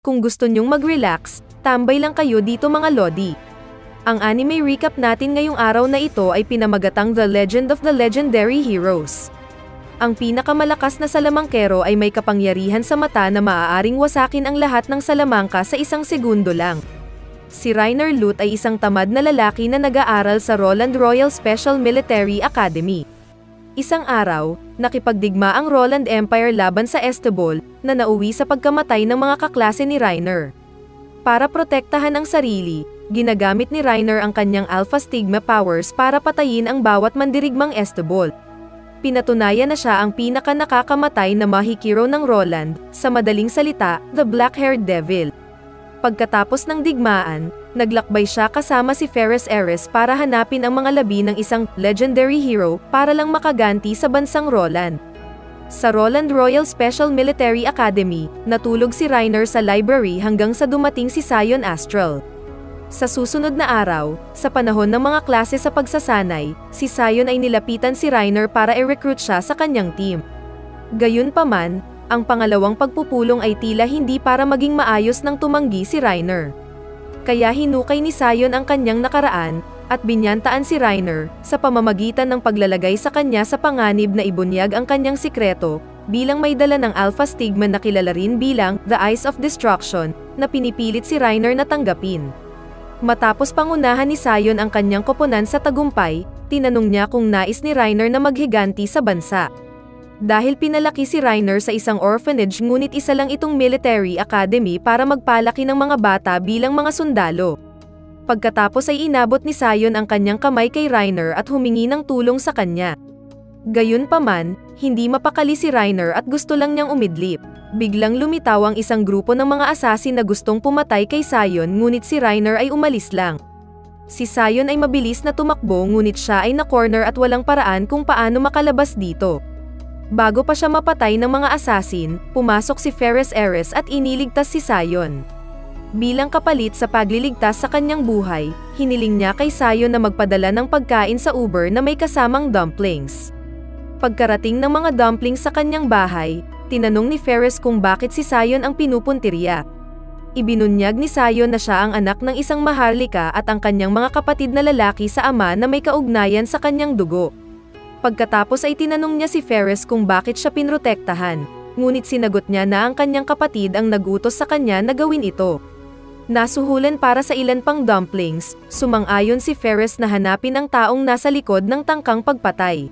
Kung gusto nyong mag-relax, tambay lang kayo dito mga lodi. Ang anime recap natin ngayong araw na ito ay pinamagatang The Legend of the Legendary Heroes. Ang pinakamalakas na salamangkero ay may kapangyarihan sa mata na maaaring wasakin ang lahat ng salamangka sa isang segundo lang. Si Reiner Lut ay isang tamad na lalaki na nag-aaral sa Roland Royal Special Military Academy. Isang araw, nakipagdigma ang Roland Empire laban sa Estebol, na nauwi sa pagkamatay ng mga kaklase ni Reiner. Para protektahan ang sarili, ginagamit ni Reiner ang kanyang Alpha Stigma powers para patayin ang bawat mandirigmang Estebol. Pinatunayan na siya ang pinaka-nakakamatay na mahikiro ng Roland, sa madaling salita, the Black-Haired Devil. Pagkatapos ng digmaan, naglakbay siya kasama si Ferris Ares para hanapin ang mga labi ng isang legendary hero para lang makaganti sa bansang Roland. Sa Roland Royal Special Military Academy, natulog si Reiner sa library hanggang sa dumating si Sion Astral. Sa susunod na araw, sa panahon ng mga klase sa pagsasanay, si Sion ay nilapitan si Reiner para i-recruit siya sa kanyang team. Gayunpaman, ang pangalawang pagpupulong ay tila hindi para maging maayos nang tumanggi si Reiner. Kaya hinukay ni Sion ang kanyang nakaraan, at binyantaan si Reiner, sa pamamagitan ng paglalagay sa kanya sa panganib na ibunyag ang kanyang sikreto, bilang may dala ng Alpha Stigma na kilala rin bilang The Eyes of Destruction, na pinipilit si Reiner na tanggapin. Matapos pangunahan ni Sion ang kanyang koponan sa tagumpay, tinanong niya kung nais ni Reiner na maghiganti sa bansa. Dahil pinalaki si Reiner sa isang orphanage ngunit isa lang itong military academy para magpalaki ng mga bata bilang mga sundalo. Pagkatapos ay inabot ni Sion ang kanyang kamay kay Reiner at humingi ng tulong sa kanya. Gayunpaman, hindi mapakali si Reiner at gusto lang niyang umidlip. Biglang lumitaw ang isang grupo ng mga assassin na gustong pumatay kay Sion ngunit si Reiner ay umalis lang. Si Sion ay mabilis na tumakbo ngunit siya ay na-corner at walang paraan kung paano makalabas dito. Bago pa siya mapatay ng mga assassin, pumasok si Ferris Ares at iniligtas si Sion. Bilang kapalit sa pagliligtas sa kanyang buhay, hiniling niya kay Sion na magpadala ng pagkain sa Uber na may kasamang dumplings. Pagkarating ng mga dumplings sa kanyang bahay, tinanong ni Ferris kung bakit si Sion ang pinupuntirya. Ibinunyag ni Sion na siya ang anak ng isang maharlika at ang kanyang mga kapatid na lalaki sa ama na may kaugnayan sa kanyang dugo. Pagkatapos ay tinanong niya si Ferris kung bakit siya pinrotektahan, ngunit sinagot niya na ang kanyang kapatid ang nagutos sa kanya na gawin ito. Nasuhulan para sa ilan pang dumplings, sumang-ayon si Ferris na hanapin ang taong nasa likod ng tangkang pagpatay.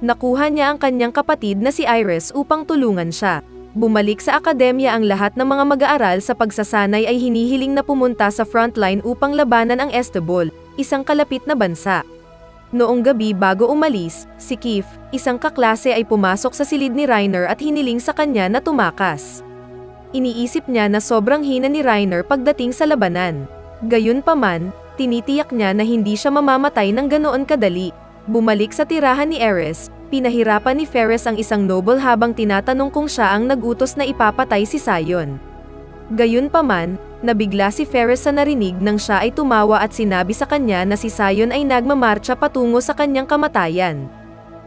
Nakuha niya ang kanyang kapatid na si Iris upang tulungan siya. Bumalik sa akademya ang lahat ng mga mag-aaral sa pagsasanay ay hinihiling na pumunta sa frontline upang labanan ang Estebol, isang kalapit na bansa. Noong gabi bago umalis, si Keith, isang kaklase ay pumasok sa silid ni Reiner at hiniling sa kanya na tumakas. Iniisip niya na sobrang hina ni Reiner pagdating sa labanan. Gayunpaman, tinitiyak niya na hindi siya mamamatay ng ganoon kadali. Bumalik sa tirahan ni Ares, pinahirapan ni Ferris ang isang noble habang tinatanong kung siya ang nagutos na ipapatay si Sion. Gayunpaman, nabigla si Ferris sa narinig nang siya ay tumawa at sinabi sa kanya na si Sion ay nagmamarcha patungo sa kanyang kamatayan.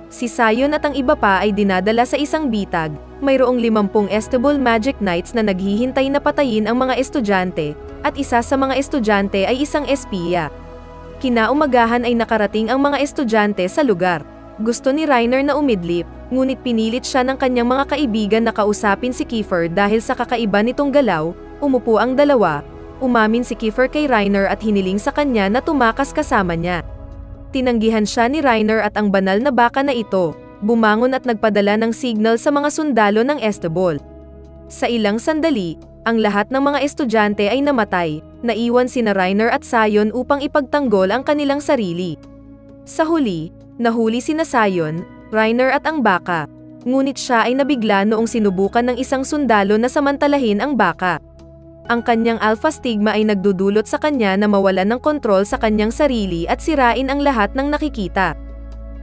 Si Sion at ang iba pa ay dinadala sa isang bitag, mayroong 50 Estebol Magic Knights na naghihintay na patayin ang mga estudyante, at isa sa mga estudyante ay isang espiya. Kinaumagahan ay nakarating ang mga estudyante sa lugar. Gusto ni Reiner na umidlip, ngunit pinilit siya ng kanyang mga kaibigan na kausapin si Kiefer dahil sa kakaiba nitong galaw. Umupo ang dalawa, umamin si Kiefer kay Reiner at hiniling sa kanya na tumakas kasama niya. Tinanggihan siya ni Reiner at ang banal na baka na ito, bumangon at nagpadala ng signal sa mga sundalo ng Estebol. Sa ilang sandali, ang lahat ng mga estudyante ay namatay, naiwan sina Reiner at Sion upang ipagtanggol ang kanilang sarili. Sa huli, nahuli sina Sion, Reiner at ang baka, ngunit siya ay nabigla noong sinubukan ng isang sundalo na samantalahin ang baka. Ang kanyang Alpha Stigma ay nagdudulot sa kanya na mawalan ng kontrol sa kanyang sarili at sirain ang lahat ng nakikita.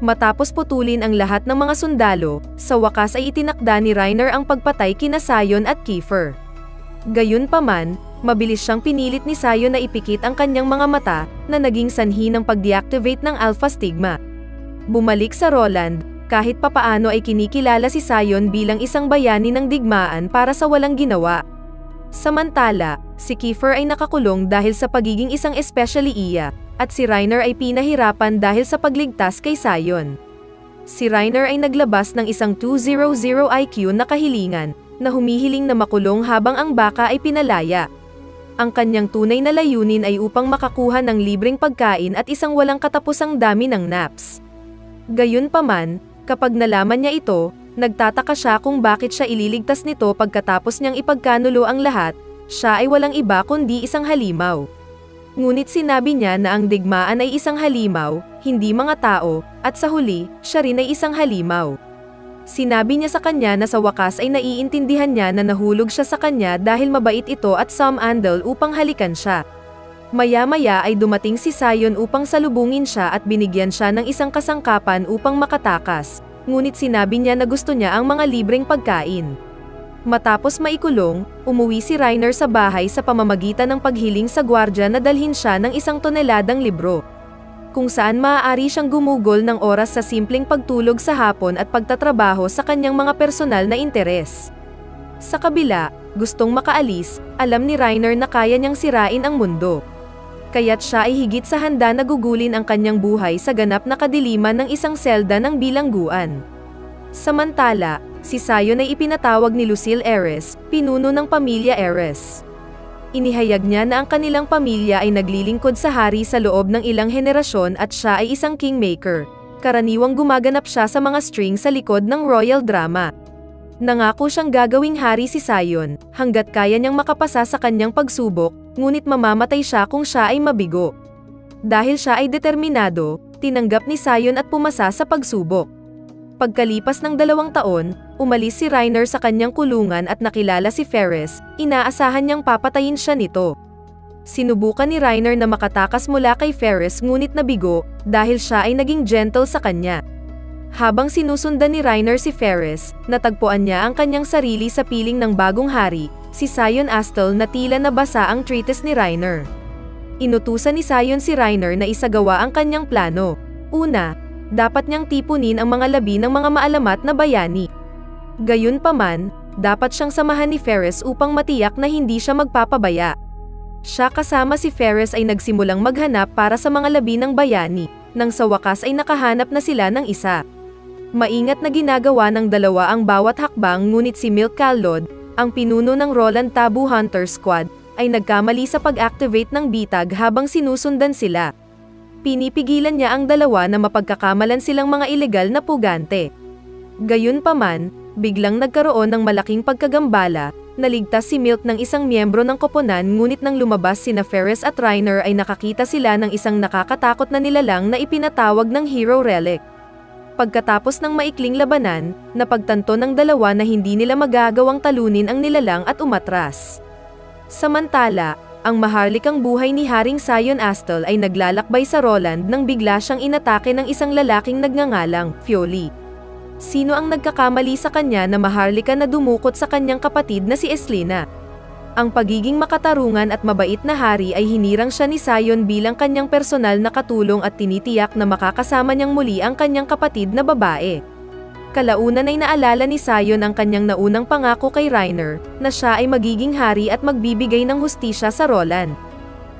Matapos putulin ang lahat ng mga sundalo, sa wakas ay itinakda ni Reiner ang pagpatay kina Sion at Kiefer. Gayunpaman, mabilis siyang pinilit ni Sion na ipikit ang kanyang mga mata, na naging sanhi ng pag-deactivate ng Alpha Stigma. Bumalik sa Roland, kahit papaano ay kinikilala si Sion bilang isang bayani ng digmaan para sa walang ginawa. Samantala, si Kiefer ay nakakulong dahil sa pagiging isang espesyaliya, at si Reiner ay pinahirapan dahil sa pagligtas kay Sion. Si Reiner ay naglabas ng isang 200 IQ na kahilingan, na humihiling na makulong habang ang baka ay pinalaya. Ang kanyang tunay na layunin ay upang makakuha ng libreng pagkain at isang walang katapusang dami ng naps. Gayunpaman, kapag nalaman niya ito, nagtataka siya kung bakit siya ililigtas nito pagkatapos niyang ipagkanulo ang lahat. Siya ay walang iba kundi isang halimaw. Ngunit sinabi niya na ang digmaan ay isang halimaw, hindi mga tao, at sa huli, siya rin ay isang halimaw. Sinabi niya sa kanya na sa wakas ay naiintindihan niya na nahulog siya sa kanya dahil mabait ito at sumandal upang halikan siya. Maya-maya ay dumating si Sion upang salubungin siya at binigyan siya ng isang kasangkapan upang makatakas, ngunit sinabi niya na gusto niya ang mga libreng pagkain. Matapos maikulong, umuwi si Reiner sa bahay sa pamamagitan ng paghiling sa gwardya na dalhin siya ng 1 toneladang libro, kung saan maaari siyang gumugol ng oras sa simpleng pagtulog sa hapon at pagtatrabaho sa kanyang mga personal na interes. Sa kabila, gustong makaalis, alam ni Reiner na kaya niyang sirain ang mundo. Kaya't siya ay higit sa handa na gugulin ang kanyang buhay sa ganap na kadiliman ng isang selda ng bilangguan. Samantala, si Sion ay ipinatawag ni Lucille Ares, pinuno ng pamilya Ares. Inihayag niya na ang kanilang pamilya ay naglilingkod sa hari sa loob ng ilang henerasyon at siya ay isang kingmaker. Karaniwang gumaganap siya sa mga string sa likod ng royal drama. Nangako siyang gagawing hari si Sion, hanggat kaya niyang makapasa sa kanyang pagsubok, ngunit mamamatay siya kung siya ay mabigo. Dahil siya ay determinado, tinanggap ni Sion at pumasa sa pagsubok. Pagkalipas ng 2 taon, umalis si Reiner sa kanyang kulungan at nakilala si Ferris, inaasahan niyang papatayin siya nito. Sinubukan ni Reiner na makatakas mula kay Ferris ngunit nabigo, dahil siya ay naging gentle sa kanya. Habang sinusundan ni Reiner si Ferris, natagpuan niya ang kanyang sarili sa piling ng bagong hari, si Sion Astel na tila nabasa ang treatise ni Reiner. Inutusan ni Sion si Reiner na isagawa ang kanyang plano. Una, dapat niyang tipunin ang mga labi ng mga maalamat na bayani. Gayunpaman, dapat siyang samahan ni Ferris upang matiyak na hindi siya magpapabaya. Siya kasama si Ferris ay nagsimulang maghanap para sa mga labi ng bayani, nang sa wakas ay nakahanap na sila ng isa. Maingat na ginagawa ng dalawa ang bawat hakbang ngunit si Milk Calod, ang pinuno ng Roland Tabu Hunter Squad, ay nagkamali sa pag-activate ng bitag habang sinusundan sila. Pinipigilan niya ang dalawa na mapagkakamalan silang mga ilegal na pugante. Gayunpaman, biglang nagkaroon ng malaking pagkagambala, naligtas si Milk ng isang miyembro ng koponan ngunit nang lumabas sina Ferris at Reiner ay nakakita sila ng isang nakakatakot na nilalang na ipinatawag ng Hero Relic. Pagkatapos ng maikling labanan, napagtanto ng dalawa na hindi nila magagawang talunin ang nilalang at umatras. Samantala, ang maharlikang buhay ni Haring Sion Astel ay naglalakbay sa Roland nang bigla siyang inatake ng isang lalaking nagngangalang Fioli. Sino ang nagkakamali sa kanya na maharlika na dumukot sa kanyang kapatid na si Eslina? Ang pagiging makatarungan at mabait na hari ay hinirang siya ni Sion bilang kanyang personal na katulong at tinitiyak na makakasama niyang muli ang kanyang kapatid na babae. Kalaunan ay naalala ni Sion ang kanyang naunang pangako kay Reiner, na siya ay magiging hari at magbibigay ng hustisya sa Roland.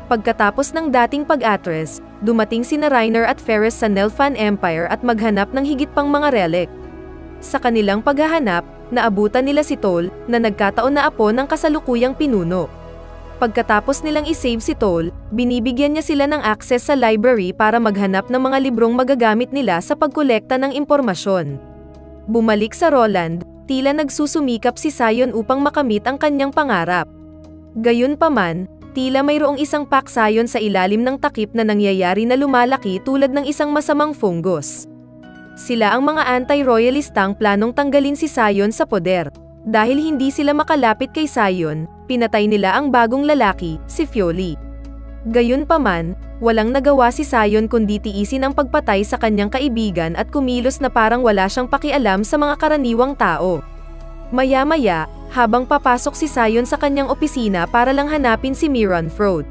Pagkatapos ng dating pag-atres, dumating sina Reiner at Ferris sa Nelfan Empire at maghanap ng higit pang mga relic. Sa kanilang paghahanap, naabutan nila si Toll, na nagkataon na apo ng kasalukuyang pinuno. Pagkatapos nilang isave si Toll, binibigyan niya sila ng access sa library para maghanap ng mga librong magagamit nila sa pagkolekta ng impormasyon. Bumalik sa Roland, tila nagsusumikap si Sion upang makamit ang kanyang pangarap. Gayunpaman, tila mayroong isang paksayon sa ilalim ng takip na nangyayari na lumalaki tulad ng isang masamang fungus. Sila ang mga anti-royalistang planong tanggalin si Sion sa poder. Dahil hindi sila makalapit kay Sion, pinatay nila ang bagong lalaki, si Fioli. Gayunpaman, walang nagawa si Sion kundi tiisin ang pagpatay sa kanyang kaibigan at kumilos na parang wala siyang pakialam sa mga karaniwang tao. Maya-maya, habang papasok si Sion sa kanyang opisina para lang hanapin si Miran Frode,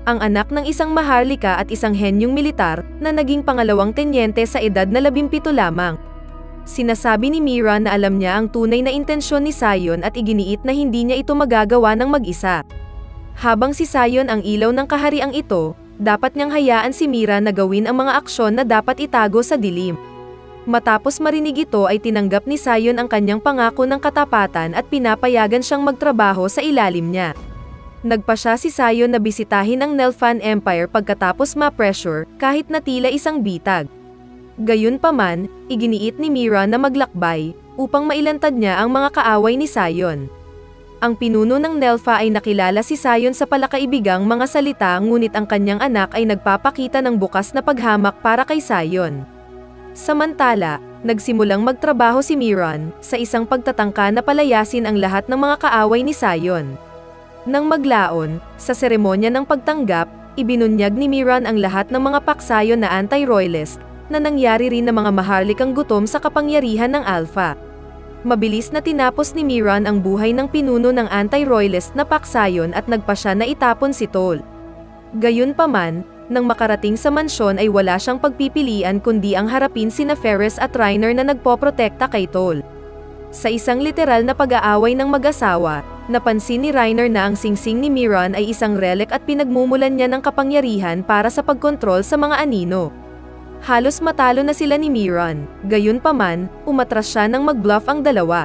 ang anak ng isang maharlika at isang henyong militar na naging pangalawang tenyente sa edad na 17 lamang. Sinasabi ni Mira na alam niya ang tunay na intensyon ni Sion at iginiit na hindi niya ito magagawa ng mag-isa. Habang si Sion ang ilaw ng kahariang ito, dapat niyang hayaan si Mira na gawin ang mga aksyon na dapat itago sa dilim. Matapos marinig ito ay tinanggap ni Sion ang kanyang pangako ng katapatan at pinapayagan siyang magtrabaho sa ilalim niya. Nagpa siya si Sion na bisitahin ang Nelfan Empire pagkatapos ma-pressure kahit na tila isang bitag. Gayunpaman, iginiit ni Mira na maglakbay upang mailantad niya ang mga kaaway ni Sion. Ang pinuno ng Nelfa ay nakilala si Sion sa palakaibigang mga salita ngunit ang kanyang anak ay nagpapakita ng bukas na paghamak para kay Sion. Samantala, nagsimulang magtrabaho si Miran sa isang pagtatangka na palayasin ang lahat ng mga kaaway ni Sion. Nang maglaon, sa seremonya ng pagtanggap, ibinunyag ni Miran ang lahat ng mga paksayon na anti-royalist na nangyari rin ng mga maharlikang gutom sa kapangyarihan ng Alpha. Mabilis na tinapos ni Miran ang buhay ng pinuno ng anti-royalist na paksayon at nagpa siya na itapon si Tol. Gayunpaman, nang makarating sa mansyon ay wala siyang pagpipilian kundi ang harapin sina Ferris at Reiner na nagpoprotekta kay Tol. Sa isang literal na pag-aaway ng mag-asawa, napansin ni Reiner na ang singsing ni Miran ay isang relic at pinagmumulan niya ng kapangyarihan para sa pagkontrol sa mga anino. Halos matalo na sila ni Miran, gayunpaman, umatras siya nang mag-bluff ang dalawa.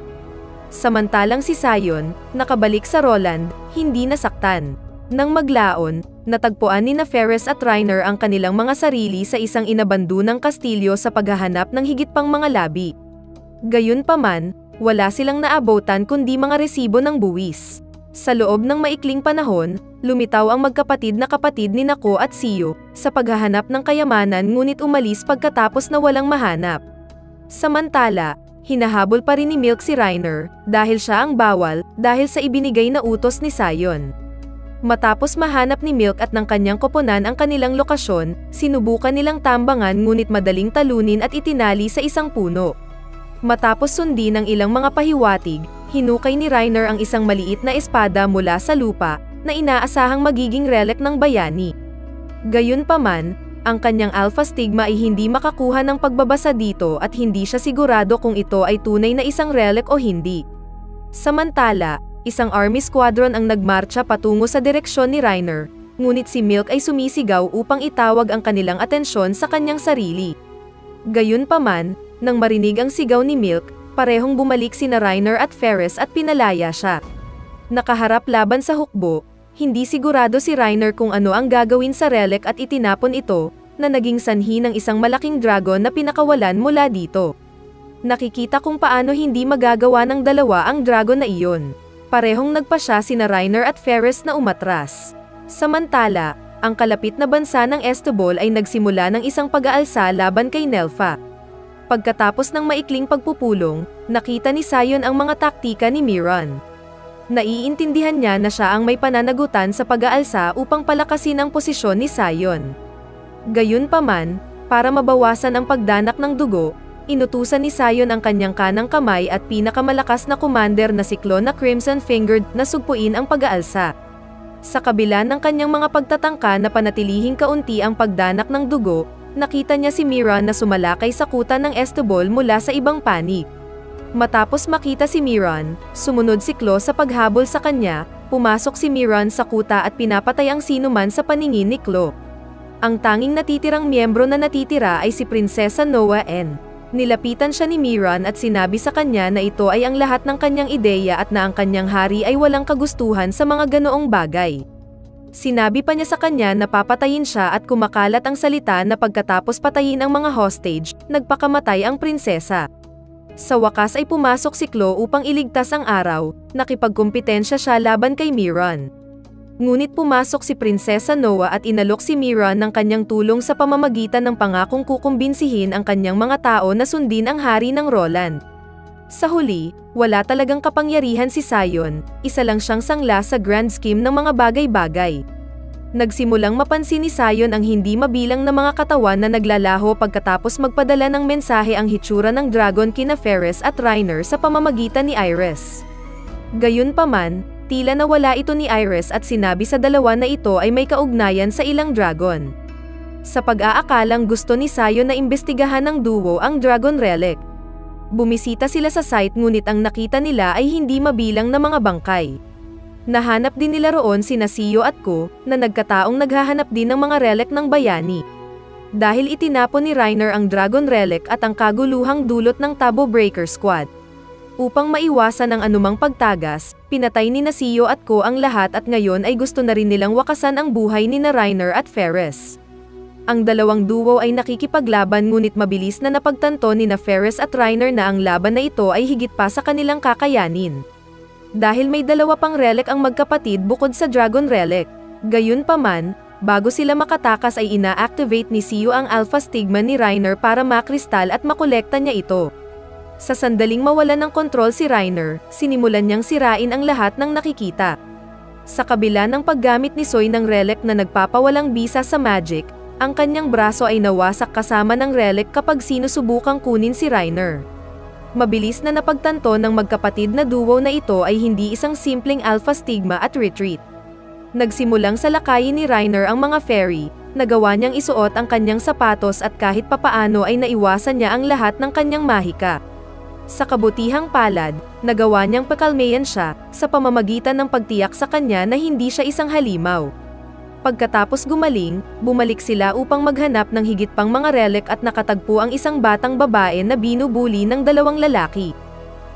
Samantalang si Sion, nakabalik sa Roland, hindi nasaktan. Nang maglaon, natagpuan ni Ferris at Reiner ang kanilang mga sarili sa isang inabandunang kastilyo sa paghahanap ng higit pang mga labi. Gayunpaman, wala silang naabotan kundi mga resibo ng buwis. Sa loob ng maikling panahon, lumitaw ang magkapatid na kapatid ni Nako at Sio sa paghahanap ng kayamanan ngunit umalis pagkatapos na walang mahanap. Samantala, hinahabol pa rin ni Milk si Reiner dahil siya ang bawal dahil sa ibinigay na utos ni Sion. Matapos mahanap ni Milk at ng kanyang koponan ang kanilang lokasyon, sinubukan nilang tambangan ngunit madaling talunin at itinali sa isang puno. Matapos sundin ang ilang mga pahiwatig, hinukay ni Reiner ang isang maliit na espada mula sa lupa na inaasahang magiging relic ng bayani. Gayunpaman, ang kanyang alpha stigma ay hindi makakuha ng pagbabasa dito at hindi siya sigurado kung ito ay tunay na isang relic o hindi. Samantala, isang army squadron ang nagmarcha patungo sa direksyon ni Reiner, ngunit si Milk ay sumisigaw upang itawag ang kanilang atensyon sa kanyang sarili. Gayunpaman, nang marinig ang sigaw ni Milk, parehong bumalik sina Reiner at Ferris at pinalaya siya. Nakaharap laban sa hukbo, hindi sigurado si Reiner kung ano ang gagawin sa relic at itinapon ito, na naging sanhi ng isang malaking dragon na pinakawalan mula dito. Nakikita kung paano hindi magagawa ng dalawa ang dragon na iyon. Parehong nagpa siya sina Reiner at Ferris na umatras. Samantala, ang kalapit na bansa ng Estebol ay nagsimula ng isang pag-aalsa laban kay Nelfa. Pagkatapos ng maikling pagpupulong, nakita ni Sion ang mga taktika ni Miran. Naiintindihan niya na siya ang may pananagutan sa pag-aalsa upang palakasin ang posisyon ni Sion. Gayunpaman, para mabawasan ang pagdanak ng dugo, inutusan ni Sion ang kanyang kanang kamay at pinakamalakas na commander na si Clone na Crimson Fingered na sugpuin ang pag-aalsa. Sa kabila ng kanyang mga pagtatangka na panatilihing kaunti ang pagdanak ng dugo, nakita niya si Miran na sumalakay sa kuta ng Estebol mula sa ibang panig. Matapos makita si Miran, sumunod si Clo sa paghabol sa kanya, pumasok si Miran sa kuta at pinapatay ang sinuman sa paningin ni Clo. Ang tanging natitirang miyembro na natitira ay si Prinsesa Noa N. Nilapitan siya ni Miran at sinabi sa kanya na ito ay ang lahat ng kanyang ideya at na ang kanyang hari ay walang kagustuhan sa mga ganoong bagay. Sinabi pa niya sa kanya na papatayin siya at kumakalat ang salita na pagkatapos patayin ang mga hostage, nagpakamatay ang prinsesa. Sa wakas ay pumasok si Clo upang iligtas ang araw, nakipagkumpetensya siya laban kay Miran. Ngunit pumasok si Prinsesa Noa at inalok si Miran ng kanyang tulong sa pamamagitan ng pangakong kukumbinsihin ang kanyang mga tao na sundin ang hari ng Roland. Sa huli, wala talagang kapangyarihan si Sion, isa lang siyang sangla sa grand scheme ng mga bagay-bagay. Nagsimulang mapansin ni Sion ang hindi mabilang na mga katawan na naglalaho pagkatapos magpadala ng mensahe ang hitsura ng dragon kina Ferris at Reiner sa pamamagitan ni Iris. Gayunpaman, tila nawala ito ni Iris at sinabi sa dalawa na ito ay may kaugnayan sa ilang dragon. Sa pag-aakalang gusto ni Sion na imbestigahan ng duo ang Dragon Relic. Bumisita sila sa site ngunit ang nakita nila ay hindi mabilang na mga bangkay. Nahanap din nila roon sina Sio at Ko, na nagkataong naghahanap din ng mga relic ng bayani. Dahil itinapon ni Reiner ang Dragon Relic at ang kaguluhang dulot ng Tabo Breaker Squad. Upang maiwasan ang anumang pagtagas, pinatay ni Sio at Ko ang lahat at ngayon ay gusto na rin nilang wakasan ang buhay ni Reiner at Ferris. Ang dalawang duo ay nakikipaglaban ngunit mabilis na napagtanto ni Ferris at Reiner na ang laban na ito ay higit pa sa kanilang kakayanin. Dahil may dalawa pang relic ang magkapatid bukod sa Dragon Relic. Gayunpaman, bago sila makatakas ay ina-activate ni Sio ang Alpha Stigma ni Reiner para makristal at makolekta niya ito. Sa sandaling mawalan ng kontrol si Reiner, sinimulan niyang sirain ang lahat ng nakikita. Sa kabila ng paggamit ni Soy ng relic na nagpapawalang bisa sa magic, ang kanyang braso ay nawasak kasama ng relic kapag sinusubukang kunin si Reiner. Mabilis na napagtanto ng magkapatid na duo na ito ay hindi isang simpleng Alpha Stigma at retreat. Nagsimulang salakayin ni Reiner ang mga fairy, nagawa niyang isuot ang kanyang sapatos at kahit papaano ay naiwasan niya ang lahat ng kanyang mahika. Sa kabutihang palad, nagawa niyang pakalmayan siya, sa pamamagitan ng pagtiyak sa kanya na hindi siya isang halimaw. Pagkatapos gumaling, bumalik sila upang maghanap ng higit pang mga relic at nakatagpo ang isang batang babae na binubuli ng dalawang lalaki.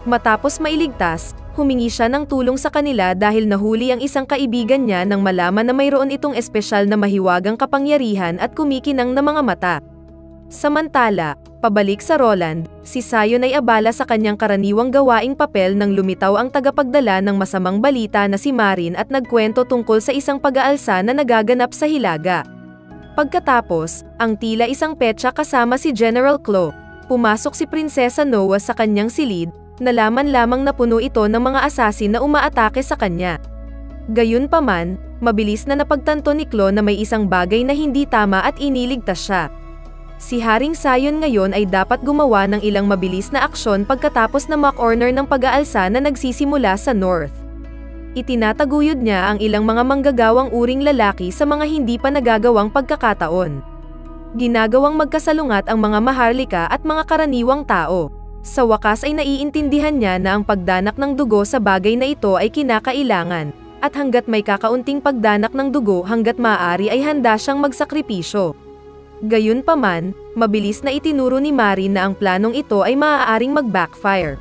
Matapos mailigtas, humingi siya ng tulong sa kanila dahil nahuli ang isang kaibigan niya nang malaman na mayroon itong espesyal na mahiwagang kapangyarihan at kumikinang na mga mata. Samantala, pabalik sa Roland, si Sion ay abala sa kanyang karaniwang gawaing papel nang lumitaw ang tagapagdala ng masamang balita na si Marin at nagkwento tungkol sa isang pag-aalsa na nagaganap sa Hilaga. Pagkatapos, ang tila isang petsa kasama si General Klo, pumasok si Prinsesa Noa sa kanyang silid, nalaman lamang na puno ito ng mga asasin na umaatake sa kanya. Gayunpaman, mabilis na napagtanto ni Klo na may isang bagay na hindi tama at iniligtas siya. Si Haring Sion ngayon ay dapat gumawa ng ilang mabilis na aksyon pagkatapos na ma-corner ng pag-aalsa na nagsisimula sa North. Itinataguyod niya ang ilang mga manggagawang uring lalaki sa mga hindi pa nagagawang pagkakataon. Ginagawang magkasalungat ang mga maharlika at mga karaniwang tao. Sa wakas ay naiintindihan niya na ang pagdanak ng dugo sa bagay na ito ay kinakailangan, at hanggat may kakaunting pagdanak ng dugo hanggat maaari ay handa siyang magsakripisyo. Gayunpaman, mabilis na itinuro ni Marin na ang planong ito ay maaaring mag-backfire.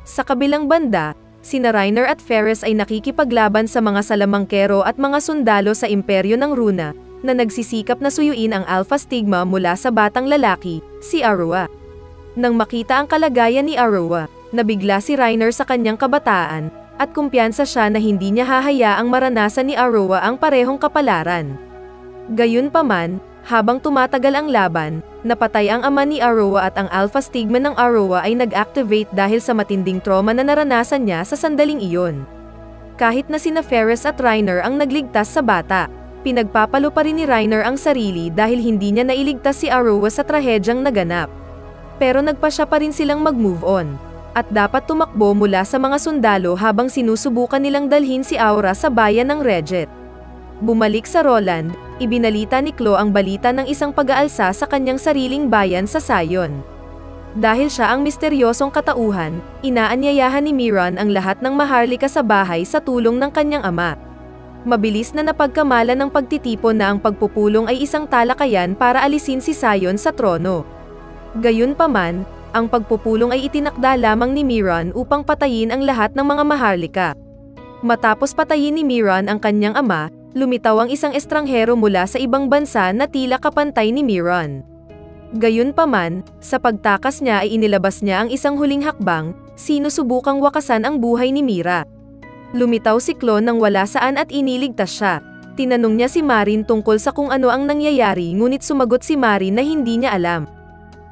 Sa kabilang banda, sina Reiner at Ferris ay nakikipaglaban sa mga salamangkero at mga sundalo sa imperyo ng Runa, na nagsisikap na suyuin ang Alpha Stigma mula sa batang lalaki, si Arua. Nang makita ang kalagayan ni Arua, nabigla si Reiner sa kanyang kabataan, at kumpiyansa siya na hindi niya hahayaang maranasan ni Arua ang parehong kapalaran. Gayunpaman, habang tumatagal ang laban, napatay ang ama ni Arua at ang Alpha Stigma ng Arua ay nag-activate dahil sa matinding trauma na naranasan niya sa sandaling iyon. Kahit na sina Ferris at Reiner ang nagligtas sa bata, pinagpapalo pa rin ni Reiner ang sarili dahil hindi niya nailigtas si Arua sa trahedyang naganap. Pero nagpasya pa rin silang mag-move on, at dapat tumakbo mula sa mga sundalo habang sinusubukan nilang dalhin si Aura sa bayan ng Reget. Bumalik sa Roland, ibinalita ni Klo ang balita ng isang pag-aalsa sa kanyang sariling bayan sa Sion. Dahil siya ang misteryosong katauhan, inaanyayahan ni Miran ang lahat ng maharlika sa bahay sa tulong ng kanyang ama. Mabilis na napagkamalan ng pagtitipon na ang pagpupulong ay isang talakayan para alisin si Sion sa trono. Gayunpaman, ang pagpupulong ay itinakda lamang ni Miran upang patayin ang lahat ng mga maharlika. Matapos patayin ni Miran ang kanyang ama, lumitaw ang isang estranghero mula sa ibang bansa na tila kapantay ni Miran. Gayunpaman, sa pagtakas niya ay inilabas niya ang isang huling hakbang, sinusubukang wakasan ang buhay ni Mira. Lumitaw si Klo nang wala saan at iniligtas siya. Tinanong niya si Marin tungkol sa kung ano ang nangyayari ngunit sumagot si Marin na hindi niya alam.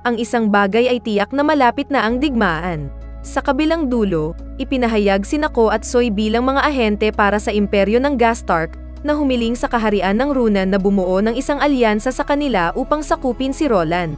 Ang isang bagay ay tiyak na malapit na ang digmaan. Sa kabilang dulo, ipinahayag si Nako at Soy bilang mga ahente para sa imperyo ng Gastark, na humiling sa kaharian ng Runa na bumuo ng isang alyansa sa kanila upang sakupin si Roland.